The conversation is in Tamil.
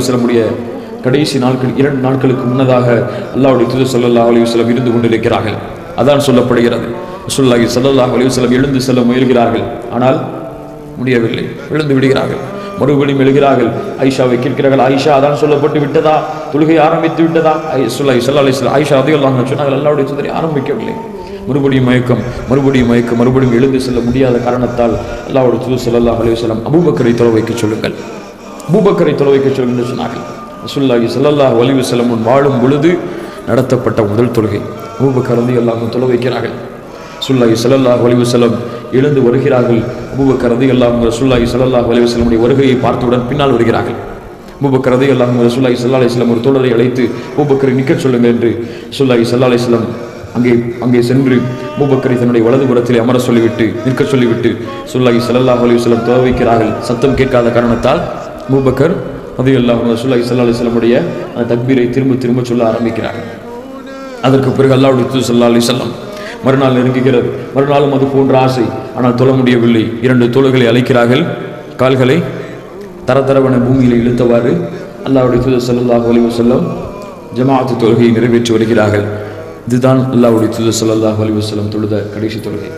வஸல்லம் கடைசி நாட்கள் 2 நாட்களுக்கு முன்னதாக அல்லாஹ்வுடைய தூதர் ஸல்லல்லாஹு அலைஹி வஸல்லம் இருந்து கொண்டிருக்கிறார்கள். அதான் சொல்லப்படுகிறது. ரசூலுல்லாஹி ஸல்லல்லாஹு அலைஹி வஸல்லம் எழுந்து செல்ல முயல்கிறார்கள். ஆனால் முடியவில்லை, எழுந்து விடுகிறார்கள். மறுபடியும் எழுகிறார்கள். ஆயிஷாவை கேட்கிறார்கள், ஆயிஷா அதான் சொல்லப்பட்டு விட்டதா, தொழுகை ஆரம்பித்து விட்டதா? ரசூலுல்லாஹி ஸல்லல்லாஹு அலைஹி வஸல்லம் ஆயிஷா ரலியல்லாஹு அன்ஹா சொன்னார்கள், அல்லாஹ்வுடைய தூதரை ஆரம்பிக்கவில்லை. மறுபடியும் மறுபடியும் எழுந்து செல்ல முடியாத காரணத்தால் அல்லாஹ்வுடைய தூதர் ஸல்லல்லாஹு அலைஹி வஸல்லம் அபூபக்கரை தொழ வைக்க சொல்லுங்கள், அபூபக்கரை தொழ வைக்க சொல்லுங்கள் என்று சொன்னார்கள். ரசூலுல்லாஹி ஸல்லல்லாஹு அலைஹி வஸல்லம் வாழும் பொழுது நடத்தப்பட்ட முதல் தொழுகை. அபூபக்கர் ரலியல்லாஹு அன்ஹு தொழ வைக்கிறார்கள். ரசூலுல்லாஹி ஸல்லல்லாஹு அலைஹி வஸல்லம் எழுந்து வருகிறார்கள். அபூபக்கர் ரலியல்லாஹு அன்ஹு ரசூலுல்லாஹி ஸல்லல்லாஹு அலைஹி வஸல்லமுடைய வருகையை பார்த்தவுடன் பின்னால் வருகிறார்கள். அபூபக்கர் ரலியல்லாஹு அன்ஹு ரசூலுல்லாஹி ஸல்லல்லாஹு அலைஹி வஸல்லம் ஒரு தோழரை அழைத்து அபூபக்கரை நிற்கச் சொல்லுங்கள் என்று ரசூலுல்லாஹி ஸல்லல்லாஹு அலைஹி வஸல்லம் அங்கே சென்று அபூபக்கரை தன்னுடைய வலது புறத்திலே அமர சொல்லிவிட்டு நிற்க சொல்லிவிட்டு ரசூலுல்லாஹி ஸல்லல்லாஹு அலைஹி வஸல்லம் தொழ வைக்கிறார்கள். சத்தம் கேட்காத காரணத்தால் அபூபக்கர் ரலியல்லாஹு அன்ஹு ரசூலுல்லாஹி ஸல்லல்லாஹு அலைஹி வஸல்லமுடைய அந்த தக்பீரை திரும்ப சொல்ல ஆரம்பிக்கிறார்கள். அதற்கு பிறகு அல்லாஹ்வுடைய தூதர் ஸல்லல்லாஹு அலைஹி வஸல்லம் மறுநாள் நெருங்குகிறது. மறுநாளும் அது போன்ற ஆசை, ஆனால் தொழ முடியவில்லை. 2 தோள்களை அழைக்கிறார்கள். கால்களை தரதரவன பூமியில் இழுத்தவாறு அல்லாஹ்வுடைய தூதர் ஸல்லல்லாஹு அலைஹி வஸல்லம் ஜமாஅத் தொழுகையை நிறைவேற்றி வருகிறார்கள். இதுதான் அல்லாஹ்வுடைய தூதர் ஸல்லல்லாஹு அலைஹி வஸல்லம் தொழுத கடைசி தொழுகை.